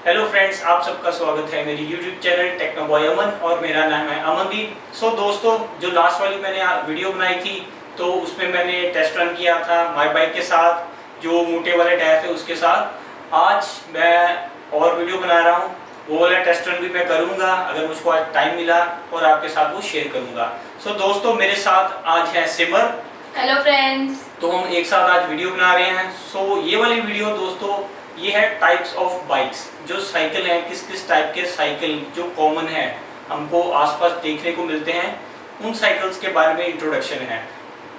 Hello friends, आप सबका स्वागत है मेरी यूट्यूब चैनल टेक्नोबॉय अमन और मेरा नाम है अमनदीप। सो दोस्तों, जो लास्ट वाली मैंने वीडियो बनाई थी तो उसमें मैंने टेस्ट रन किया था माई बाइक के साथ, जो मोटे वाले टायर थे उसके साथ। आज मैं और वीडियो बना रहा हूँ, वो वाला टेस्ट रन भी मैं करूँगा अगर मुझको आज टाइम मिला और आपके साथ वो शेयर करूँगा। सो दोस्तों, मेरे साथ आज है सिमर। Hello friends. तो हम एक साथ आज वीडियो बना रहे हैं। सो ये वाली वीडियो दोस्तों, ये है टाइप्स ऑफ बाइक्स, जो साइकिल है, किस किस टाइप के साइकिल जो कॉमन है हमको आसपास देखने को मिलते हैं, उन साइकिल्स के बारे में इंट्रोडक्शन है।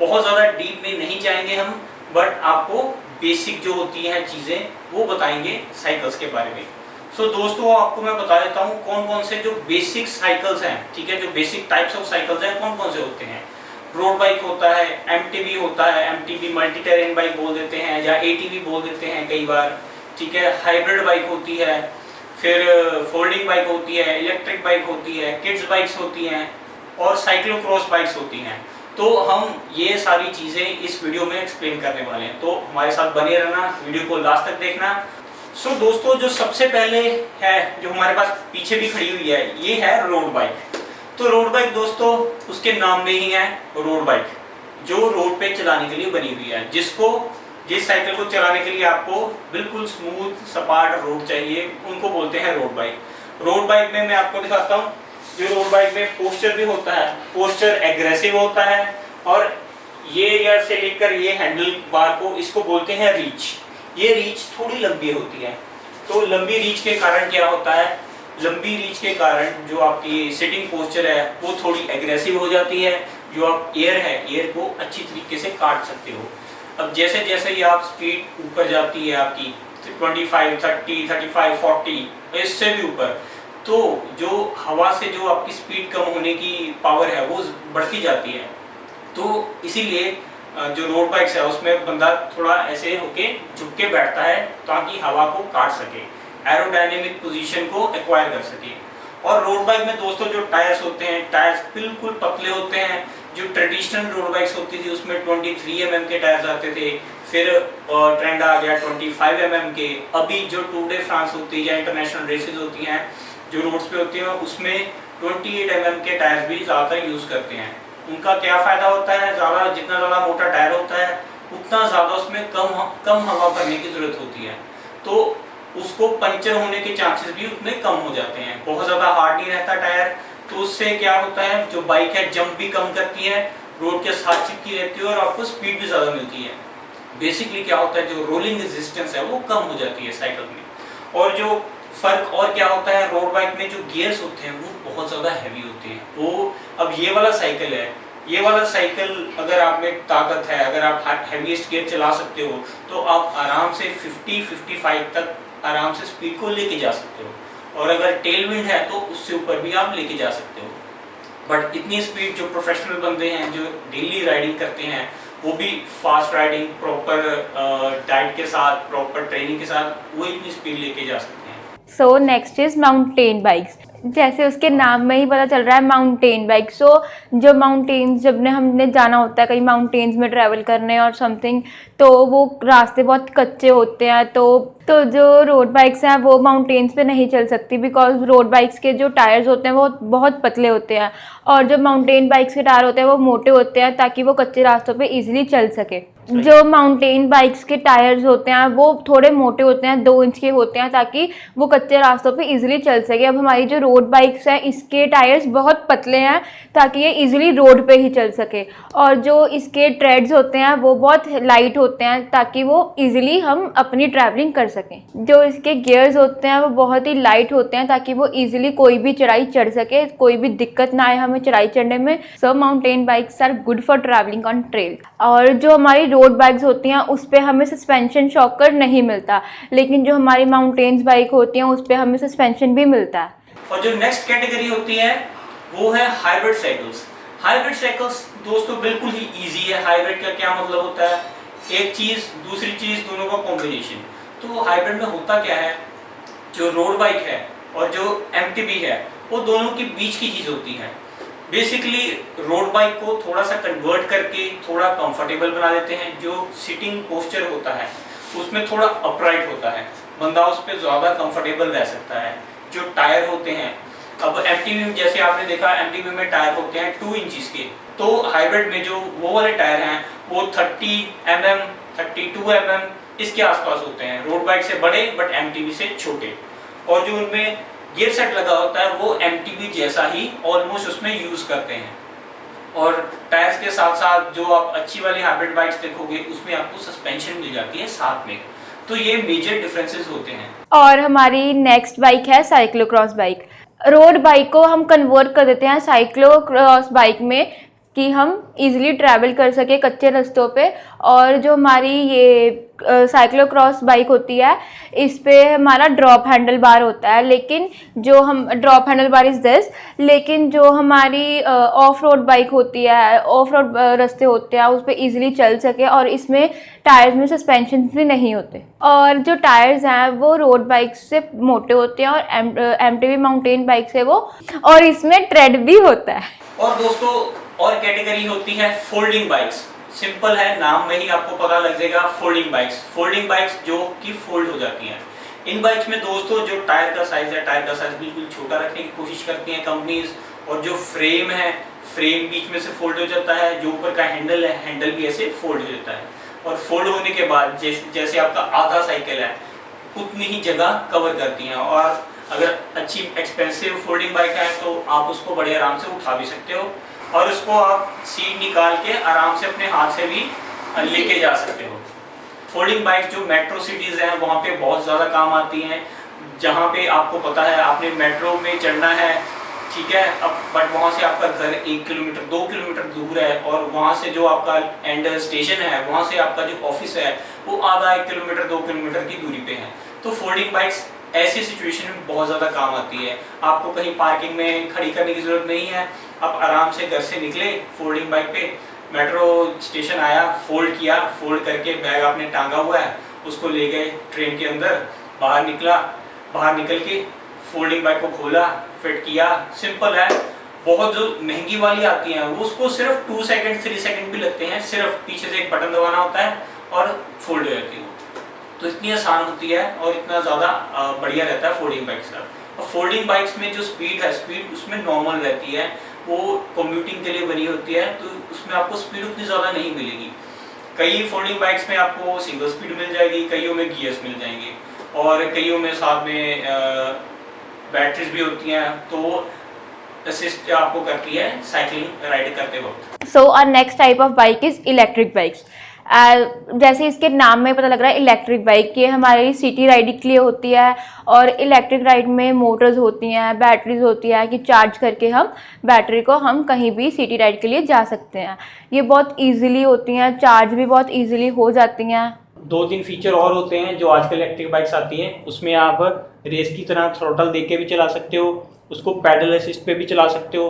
बहुत ज़्यादा डीप में नहीं जाएंगे हम, बट आपको बेसिक जो होती हैं चीज़ें वो बताएंगे साइकिल्स के बारे में। सो दोस्तों, आपको मैं बता देता हूँ कौन कौन से जो बेसिक साइकिल्स हैं, ठीक है, जो बेसिक टाइप्स ऑफ साइकिल्स हैं कौन कौन से होते हैं। रोड बाइक होता है, एमटीबी होता है, एमटीबी मल्टी टेरेन बाइक बोल देते हैं या एटीबी बोल देते हैं कई बार, ठीक है। हाइब्रिड बाइक होती है, फिर फोल्डिंग बाइक होती है, इलेक्ट्रिक बाइक होती है, किड्स बाइक्स होती हैं और साइक्लो क्रॉस बाइक्स होती हैं। तो हम ये सारी चीज़ें इस वीडियो में एक्सप्लेन करने वाले हैं, तो हमारे साथ बने रहना, वीडियो को लास्ट तक देखना। सो दोस्तों, जो सबसे पहले है, जो हमारे पास पीछे भी खड़ी हुई है, ये है रोड बाइक। तो रोड बाइक दोस्तों, उसके नाम में ही है रोड बाइक, जो रोड पे चलाने के लिए बनी हुई है। जिस साइकिल को चलाने के लिए आपको बिल्कुल स्मूथ सपाट रोड चाहिए, उनको बोलते हैं रोड बाइक। रोड बाइक में मैं आपको दिखाता हूँ, जो रोड बाइक में पोस्चर भी होता है, पोस्चर एग्रेसिव होता है, और ये एरिया से लेकर ये हैंडल बार को, इसको बोलते हैं रीच। ये रीच थोड़ी लंबी होती है। तो लंबी रीच के कारण क्या होता है, लंबी रीच के कारण जो आपकी सिटिंग पोस्चर है वो थोड़ी एग्रेसिव हो जाती है। जो आप एयर है, एयर को अच्छी तरीके से काट सकते हो। अब जैसे जैसे ये आप स्पीड ऊपर जाती है आपकी 25, 30, 35, 40, इससे भी ऊपर, तो जो हवा से जो आपकी स्पीड कम होने की पावर है वो बढ़ती जाती है। तो इसीलिए जो रोड बाइक्स है उसमें बंदा थोड़ा ऐसे होके झुक के बैठता है ताकि हवा को काट सके, एरोडायनेमिक पोजीशन को एक्वायर कर सके। और रोड बाइक में दोस्तों जो टायर्स होते हैं, टायर्स बिल्कुल पतले होते हैं। जो ट्रेडिशनल रोड बाइक्स होती थी उसमें 23 mm के टायर्स आते थे, फिर ट्रेंड आ गया 25 mm के। अभी जो टूर डे फ्रांस होती है या इंटरनेशनल रेसेस होती हैं जो रोड्स पे होती हैं, उसमें 28 mm के टायर्स भी ज़्यादातर यूज़ करते हैं। उनका क्या फ़ायदा होता है, जितना ज़्यादा मोटा टायर होता है उतना ज़्यादा उसमें कम हवा भरने की ज़रूरत होती है, तो उसको पंचर होने के चांसेस भी उतने कम हो जाते हैं। बहुत ज़्यादा हार्ड नहीं रहता टायर, तो उससे क्या होता है, जो बाइक है जंप भी कम करती है, रोड के साथ चिपकी रहती है और आपको स्पीड भी ज़्यादा मिलती है। बेसिकली क्या होता है, जो रोलिंग रेजिस्टेंस है वो कम हो जाती है साइकिल में। और जो फर्क और क्या होता है, रोड बाइक में जो गियर्स होते हैं वो बहुत ज़्यादा हैवी होते हैं। वो अब ये वाला साइकिल है, ये वाला साइकिल अगर आप में ताकत है, अगर आप हैवीएस्ट गियर चला सकते हो तो आप आराम से 50-55 तक आराम से स्पीड को लेके जा सकते हो। और अगर टेल विंड है तो उससे ऊपर भी आप लेके जा सकते हो। बट इतनी स्पीड जो प्रोफेशनल बंदे हैं जो डेली राइडिंग करते हैं, वो भी फास्ट राइडिंग, प्रॉपर डाइट के साथ, प्रॉपर ट्रेनिंग के साथ, वो इतनी स्पीड लेके जा सकते हैं। So next is mountain bikes. जैसे उसके नाम में ही पता चल रहा है माउंटेन बाइक। सो जो माउंटेन्स जब हमने जाना होता है कहीं माउंटेन्स में ट्रैवल करने और समथिंग, तो वो रास्ते बहुत कच्चे होते हैं, तो जो रोड बाइक्स हैं वो माउंटेन्स पे नहीं चल सकती, बिकॉज रोड बाइक्स के जो टायर्स होते हैं वो बहुत पतले होते हैं, और जो माउंटेन बाइक्स के टायर होते हैं वो मोटे होते हैं ताकि वो कच्चे रास्तों पे इजीली चल सके। जो माउंटेन बाइक्स के टायर्स होते हैं वो थोड़े मोटे होते हैं, 2 इंच के होते हैं, ताकि वो कच्चे रास्तों पे इजीली चल सके। अब हमारी जो रोड बाइक्स हैं इसके टायर्स बहुत पतले हैं ताकि ये इजीली रोड पे ही चल सके, और जो इसके ट्रेड्स होते हैं वो बहुत लाइट होते हैं ताकि वो इजीली हम अपनी ट्रैवलिंग कर सकें। जो इसके गियर्स होते हैं वो बहुत ही लाइट होते हैं ताकि वो इजीली कोई भी चढ़ाई चढ़ सके, कोई भी दिक्कत ना आए हमें चढ़ाई चढ़ने में। So mountain bikes are good for travelling on trail. और जो हमारी रोड बाइक्स होती हैं उस पर हमें सस्पेंशन शॉकर नहीं मिलता, लेकिन जो हमारी माउंटेन्स बाइक होती हैं उस पर हमें सस्पेंशन भी मिलता है। और जो नेक्स्ट कैटेगरी होती है वो है हाइब्रिड साइकिल्स। हाइब्रिड साइकिल्स दोस्तों बिल्कुल ही इजी है। हाइब्रिड का क्या मतलब होता है, एक चीज़ दूसरी चीज़ दोनों का कॉम्बिनेशन। तो हाइब्रिड में होता क्या है, जो रोड बाइक है और जो एमटीबी है वो दोनों के बीच की चीज़ होती है। बेसिकली रोड बाइक को थोड़ा सा कन्वर्ट करके थोड़ा कंफर्टेबल बना देते हैं। जो सिटिंग पोस्चर होता है उसमें थोड़ा अपराइट होता है, बंदा उस पर ज़्यादा कंफर्टेबल रह सकता है। जो टायर होते हैं, अब एमटीवी जैसे आपने देखा, एमटीवी में टायर होते हैं 2 इंचज़ के, तो हाइब्रिड में जो वो वाले टायर हैं वो 30 mm 32 mm इसके आसपास होते हैं। रोड बाइक से बड़े बट एमटीवी से छोटे, और जो उनमें गियर सेट लगा होता है वो एमटीवी जैसा ही ऑलमोस्ट उसमें यूज़ करते हैं। और टायर्स के साथ साथ जो आप अच्छी वाली हाइब्रिड बाइक्स देखोगे उसमें आपको सस्पेंशन मिल जाती है साथ में। तो ये मेजर डिफरेंसेस होते हैं। और हमारी नेक्स्ट बाइक है साइक्लोक्रॉस बाइक। रोड बाइक को हम कन्वर्ट कर देते हैं साइक्लोक्रॉस बाइक में कि हम इजीली ट्रैवल कर सके कच्चे रास्तों पे। और जो हमारी ये साइक्लोक्रॉस बाइक होती है, इस पे हमारा ड्रॉप हैंडल बार होता है, लेकिन जो हम drop handle bar is this, लेकिन जो हमारी ऑफ रोड बाइक होती है, ऑफ रोड रास्ते होते हैं उस पर ईजिली चल सके, और इसमें टायर्स में सस्पेंशन भी नहीं होते। और जो टायर्स हैं वो रोड बाइक से मोटे होते हैं और एमटीवी माउंटेन बाइक से वो, और इसमें ट्रेड भी होता है। और दोस्तों और कैटेगरी होती है फोल्डिंग बाइक्स। सिंपल है, नाम में ही आपको पता लग जाएगा, फोल्डिंग बाइक्स। फोल्डिंग बाइक्स जो कि फोल्ड हो जाती हैं। इन बाइक्स में दोस्तों जो टायर का साइज है, टायर का साइज बिल्कुल छोटा रखने की कोशिश करती हैं कंपनीज, और जो फ्रेम है, फ्रेम बीच में से फोल्ड हो जाता है, जो ऊपर का हैंडल है, हैंडल भी ऐसे फोल्ड हो जाता है। और फोल्ड होने के बाद जैसे आपका आधा साइकिल है उतनी ही जगह कवर करती हैं। और अगर अच्छी एक्सपेंसिव फोल्डिंग बाइक है तो आप उसको बड़े आराम से उठा भी सकते हो, और उसको आप सीट निकाल के आराम से अपने हाथ से भी लेके जा सकते हो। फोल्डिंग बाइक जो मेट्रो सिटीज़ हैं वहाँ पे बहुत ज़्यादा काम आती हैं, जहाँ पे आपको पता है आपने मेट्रो में चढ़ना है, ठीक है, अब बट वहाँ से आपका घर 1 किलोमीटर 2 किलोमीटर दूर है, और वहाँ से जो आपका एंड स्टेशन है, वहाँ से आपका जो ऑफिस है वो आधा 1 किलोमीटर 2 किलोमीटर की दूरी पे है। तो फोल्डिंग बाइक्स ऐसी सिचुएशन में बहुत ज़्यादा काम आती है। आपको कहीं पार्किंग में खड़ी करने की ज़रूरत नहीं है, आप आराम से घर से निकले फोल्डिंग बाइक पे, मेट्रो स्टेशन आया, फोल्ड किया, फोल्ड करके बैग आपने टांगा हुआ है उसको ले गए ट्रेन के अंदर, बाहर निकला, बाहर निकल के फोल्डिंग बाइक को खोला, फिट किया। सिंपल है। बहुत जो महंगी वाली आती हैं वो उसको सिर्फ 2 सेकंड 3 सेकंड भी लगते हैं, सिर्फ पीछे से एक बटन दबाना होता है और फोल्ड हो जाती है। तो इतनी आसान होती है और इतना ज़्यादा बढ़िया रहता है फोल्डिंग बाइक्स का। और फोल्डिंग बाइक्स में जो स्पीड है, स्पीड उसमें नॉर्मल रहती है, वो कम्यूटिंग के लिए बनी होती है, तो उसमें आपको स्पीड उतनी ज़्यादा नहीं मिलेगी। कई फोल्डिंग बाइक्स में आपको सिंगल स्पीड मिल जाएगी, कईयों में गियर्स मिल जाएंगे, और कईयों में साथ में बैटरीज भी होती हैं, तो असिस्ट आपको करती है साइकिलिंग राइड करते वक्त। So our next type of bike is electric bikes. जैसे इसके नाम में पता लग रहा है इलेक्ट्रिक बाइक, ये हमारी सिटी राइडिंग के लिए होती है, और इलेक्ट्रिक राइड में मोटर्स होती हैं, बैटरीज होती हैं कि चार्ज करके हम बैटरी को हम कहीं भी सिटी राइड के लिए जा सकते हैं। ये बहुत इजीली होती हैं, चार्ज भी बहुत इजीली हो जाती हैं। 2-3 फीचर और होते हैं जो आजकल इलेक्ट्रिक बाइक्स आती हैं, उसमें आप रेस की तरह थ्रोटल दे के भी चला सकते हो, उसको पैडल असिस्ट पे भी चला सकते हो,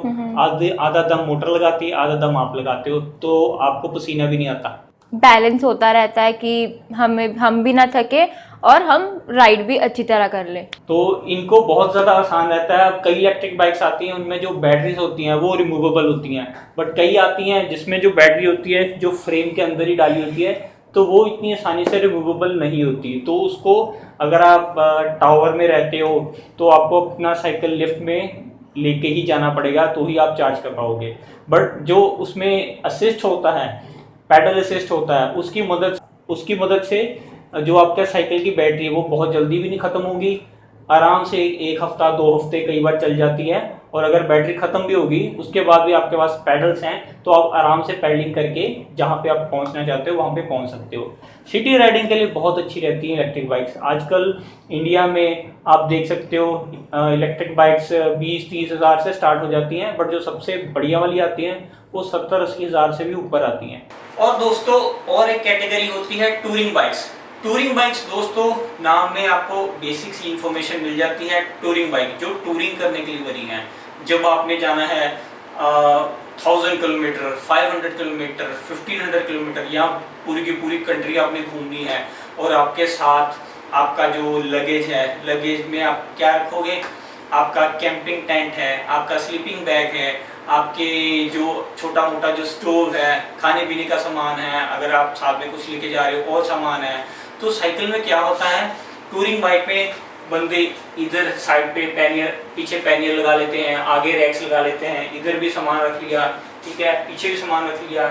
आधा दम मोटर लगाती है, आधा दम आप लगाते हो, तो आपको पसीना भी नहीं आता। बैलेंस होता रहता है कि हम भी ना थके और हम राइड भी अच्छी तरह कर ले। तो इनको बहुत ज़्यादा आसान रहता है। कई इलेक्ट्रिक बाइक्स आती हैं उनमें जो बैटरीज होती हैं वो रिमूवेबल होती हैं, बट कई आती हैं जिसमें जो बैटरी होती है जो फ्रेम के अंदर ही डाली होती है, तो वो इतनी आसानी से रिमूवेबल नहीं होती। तो उसको अगर आप टावर में रहते हो तो आपको अपना साइकिल लिफ्ट में लेके ही जाना पड़ेगा, तो ही आप चार्ज कर पाओगे। बट जो उसमें असिस्ट होता है, पैडल असिस्ट होता है, उसकी मदद से जो आपका साइकिल की बैटरी है वो बहुत जल्दी भी नहीं ख़त्म होगी, आराम से 1 हफ्ता 2 हफ्ते कई बार चल जाती है। और अगर बैटरी ख़त्म भी होगी उसके बाद भी आपके पास पैडल्स हैं, तो आप आराम से पैडलिंग करके जहाँ पे आप पहुँचना चाहते हो वहाँ पे पहुँच सकते हो। सिटी राइडिंग के लिए बहुत अच्छी रहती है इलेक्ट्रिक बाइक्स। आजकल इंडिया में आप देख सकते हो इलेक्ट्रिक बाइक्स 20-30 हज़ार से स्टार्ट हो जाती हैं, बट जो सबसे बढ़िया वाली आती हैं वो 70-80 हज़ार से भी ऊपर आती हैं। और दोस्तों और एक कैटेगरी होती है टूरिंग बाइक्स। टूरिंग बाइक्स दोस्तों नाम में आपको बेसिक सी इन्फॉर्मेशन मिल जाती है। टूरिंग बाइक जो टूरिंग करने के लिए बनी है, जब आपने जाना है 1000 किलोमीटर, 500 किलोमीटर, 1500 किलोमीटर, या पूरी की पूरी कंट्री आपने घूमनी है, और आपके साथ आपका जो लगेज है, लगेज में आप क्या रखोगे, आपका कैंपिंग टेंट है, आपका स्लीपिंग बैग है, आपके जो छोटा मोटा जो स्टोव है, खाने पीने का सामान है, अगर आप साथ में कुछ लेके जा रहे हो और सामान है। तो साइकिल में क्या होता है, टूरिंग बाइक में बंदे इधर साइड पे पैनियर, पीछे पैनियर लगा लेते हैं, आगे रैक्स लगा लेते हैं, इधर भी सामान रख लिया, ठीक है, पीछे भी सामान रख लिया,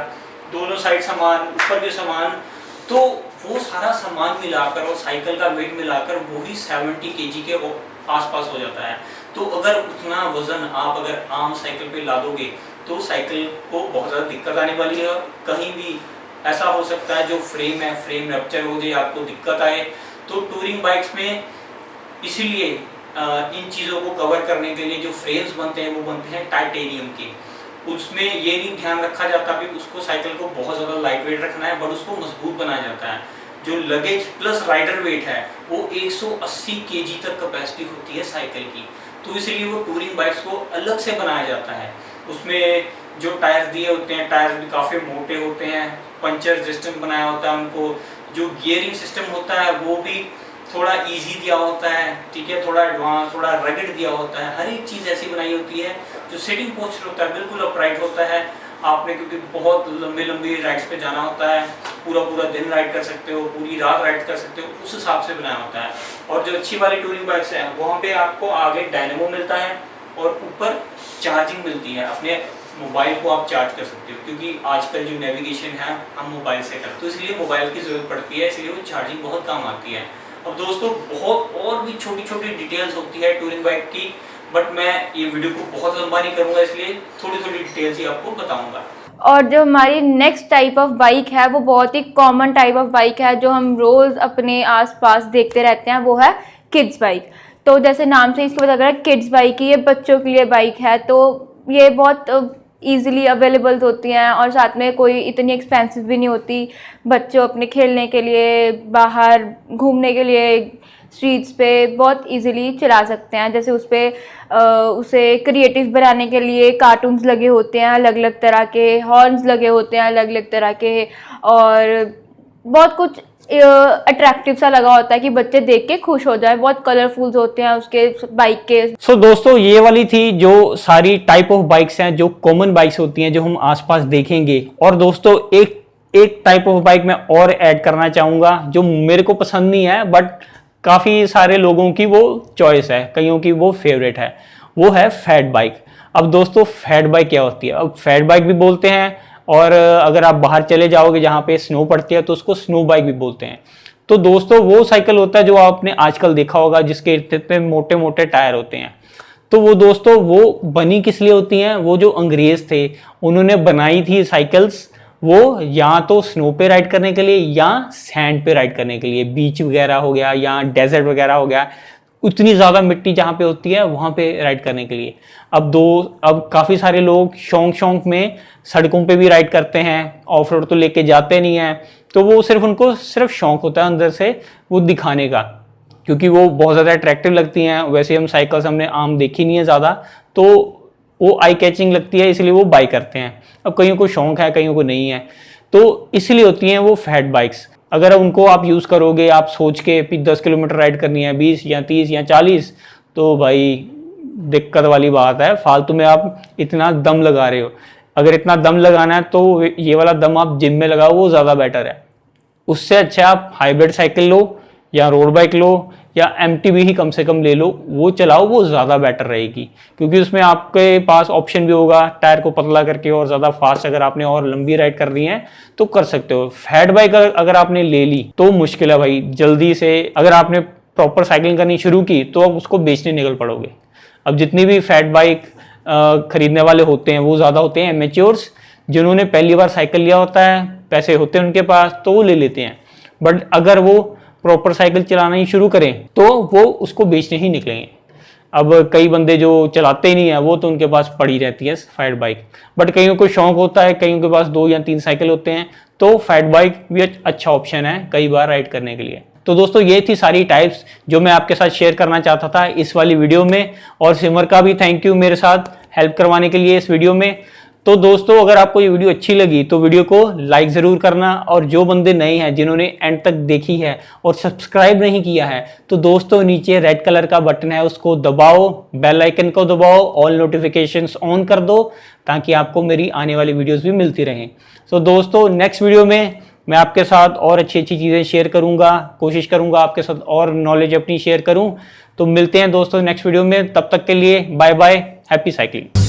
दोनों साइड सामान, ऊपर भी सामान। तो वो सारा सामान मिलाकर और साइकिल का वेट मिलाकर वही 70 kg के आसपास हो जाता है। तो अगर उतना वजन आप अगर आम साइकिल पे ला दोगे तो साइकिल को बहुत ज़्यादा दिक्कत आने वाली है। कहीं भी ऐसा हो सकता है जो फ्रेम है, फ्रेम रप्चर हो जाए, आपको दिक्कत आए। तो टूरिंग बाइक्स में इसीलिए इन चीज़ों को कवर करने के लिए जो फ्रेम्स बनते हैं वो बनते हैं टाइटेनियम के। उसमें ये नहीं ध्यान रखा जाता कि उसको साइकिल को बहुत ज़्यादा लाइट वेट रखना है, बट उसको मजबूत बनाया जाता है। जो लगेज प्लस राइडर वेट है वो 180 kg तक कैपेसिटी होती है साइकिल की। तो इसलिए वो टूरिंग बाइक्स को अलग से बनाया जाता है। उसमें जो टायर्स दिए होते हैं, टायर्स भी काफ़ी मोटे होते हैं, पंचर सिस्टम बनाया होता है उनको, जो गियरिंग सिस्टम होता है वो भी थोड़ा इजी दिया होता है, ठीक है, थोड़ा एडवांस, थोड़ा रगड़ दिया होता है। हर एक चीज़ ऐसी बनाई होती है जो सिटिंग पोस्चर होता है बिल्कुल अपराइट होता है। आपने क्योंकि बहुत लंबी राइड्स पे जाना होता है, पूरा दिन राइड कर सकते हो, पूरी रात राइड कर सकते हो, उस हिसाब से बनाया होता है। और जो अच्छी वाली टूरिंग बाइक्स हैं वहाँ पे आपको आगे डायनेमो मिलता है और ऊपर चार्जिंग मिलती है। अपने मोबाइल को आप चार्ज कर सकते हो, क्योंकि आजकल जो नेविगेशन है हम मोबाइल से करते हैं, तो इसलिए मोबाइल की ज़रूरत पड़ती है, इसलिए वो चार्जिंग बहुत काम आती है। अब दोस्तों बहुत और भी छोटी छोटी डिटेल्स होती है टूरिंग बाइक की, बट मैं ये वीडियो को बहुत लंबा नहीं करूँगा, इसलिए थोड़ी थोड़ी डिटेल्स ही आपको बताऊँगा। और जो हमारी नेक्स्ट टाइप ऑफ बाइक है वो बहुत ही कॉमन टाइप ऑफ बाइक है जो हम रोज़ अपने आसपास देखते रहते हैं, वो है किड्स बाइक। तो जैसे नाम से इसको पता लग रहा है किड्स बाइक ही, ये बच्चों के लिए बाइक है। तो ये बहुत ईजिली अवेलेबल होती हैं और साथ में कोई इतनी एक्सपेंसिव भी नहीं होती। बच्चों अपने खेलने के लिए, बाहर घूमने के लिए स्ट्रीट्स पे बहुत इजीली चला सकते हैं। जैसे उस पर उसे क्रिएटिव बनाने के लिए कार्टून्स लगे होते हैं अलग अलग तरह के, हॉर्न्स लगे होते हैं अलग अलग तरह के, और बहुत कुछ अट्रैक्टिव सा लगा होता है कि बच्चे देख के खुश हो जाए। बहुत कलरफुल्स होते हैं उसके बाइक के। सो दोस्तों ये वाली थी जो सारी टाइप ऑफ बाइक्स हैं जो कॉमन बाइक्स होती हैं जो हम आसपास देखेंगे। और दोस्तों एक टाइप ऑफ बाइक मैं और ऐड करना चाहूँगा जो मेरे को पसंद नहीं है, बट काफ़ी सारे लोगों की वो चॉइस है, कईयों की वो फेवरेट है, वो है फैट बाइक। अब दोस्तों फैट बाइक क्या होती है? अब फैट बाइक भी बोलते हैं, और अगर आप बाहर चले जाओगे जहाँ पे स्नो पड़ती है तो उसको स्नो बाइक भी बोलते हैं। तो दोस्तों वो साइकिल होता है जो आपने आजकल देखा होगा जिसके इतने मोटे मोटे टायर होते हैं। तो वो दोस्तों वो बनी किस लिए होती हैं? वो जो अंग्रेज थे उन्होंने बनाई थी साइकिल्स, वो या तो स्नो पे राइड करने के लिए या सैंड पे राइड करने के लिए, बीच वगैरह हो गया या डेजर्ट वगैरह हो गया, उतनी ज़्यादा मिट्टी जहाँ पे होती है वहाँ पे राइड करने के लिए। अब काफ़ी सारे लोग शौक में सड़कों पे भी राइड करते हैं, ऑफ रोड तो लेके जाते नहीं हैं, तो वो उनको सिर्फ शौक होता है अंदर से वो दिखाने का, क्योंकि वो बहुत ज़्यादा अट्रैक्टिव लगती हैं। वैसे हम साइकिल्स हमने आम देखी नहीं है ज़्यादा, तो वो आई कैचिंग लगती है, इसलिए वो बाई करते हैं। अब कईयों को शौक है, कईयों को नहीं है, तो इसलिए होती हैं वो फैट बाइक्स। अगर उनको आप यूज़ करोगे, आप सोच के 10 किलोमीटर राइड करनी है, 20 या 30 या 40, तो भाई दिक्कत वाली बात है, फालतू में आप इतना दम लगा रहे हो। अगर इतना दम लगाना है तो ये वाला दम आप जिम में लगाओ, वो ज़्यादा बेटर है। उससे अच्छा आप हाइब्रिड साइकिल लो या रोड बाइक लो या MTB ही कम से कम ले लो, वो चलाओ, वो ज़्यादा बेटर रहेगी, क्योंकि उसमें आपके पास ऑप्शन भी होगा टायर को पतला करके और ज़्यादा फास्ट अगर आपने और लंबी राइड कर रही है तो कर सकते हो। फैट बाइक अगर आपने ले ली तो मुश्किल है भाई, जल्दी से अगर आपने प्रॉपर साइकिलिंग करनी शुरू की तो आप उसको बेचने निकल पड़ोगे। अब जितनी भी फैट बाइक खरीदने वाले होते हैं वो ज़्यादा होते हैं एमेच्योर्स, जिन्होंने पहली बार साइकिल लिया होता है, पैसे होते हैं उनके पास, तो वो ले लेते हैं। बट अगर वो प्रॉपर साइकिल चलाना ही शुरू करें तो वो उसको बेचने ही निकलेंगे। अब कई बंदे जो चलाते ही नहीं है वो तो उनके पास पड़ी रहती है फैट बाइक, बट कईयों को शौक होता है, कईयों के पास 2 या 3 साइकिल होते हैं, तो फैट बाइक भी अच्छा ऑप्शन है कई बार राइड करने के लिए। तो दोस्तों ये थी सारी टाइप्स जो मैं आपके साथ शेयर करना चाहता था इस वाली वीडियो में, और सिमर का भी थैंक यू मेरे साथ हेल्प करवाने के लिए इस वीडियो में। तो दोस्तों अगर आपको ये वीडियो अच्छी लगी तो वीडियो को लाइक ज़रूर करना, और जो बंदे नए हैं जिन्होंने एंड तक देखी है और सब्सक्राइब नहीं किया है तो दोस्तों नीचे रेड कलर का बटन है उसको दबाओ, बेल आइकन को दबाओ, ऑल नोटिफिकेशंस ऑन कर दो ताकि आपको मेरी आने वाली वीडियोस भी मिलती रहें। सो दोस्तों नेक्स्ट वीडियो में मैं आपके साथ और अच्छी अच्छी चीज़ें शेयर करूंगा, कोशिश करूंगा आपके साथ और नॉलेज अपनी शेयर करूं। तो मिलते हैं दोस्तों नेक्स्ट वीडियो में, तब तक के लिए बाय बाय, हैप्पी साइकिलिंग।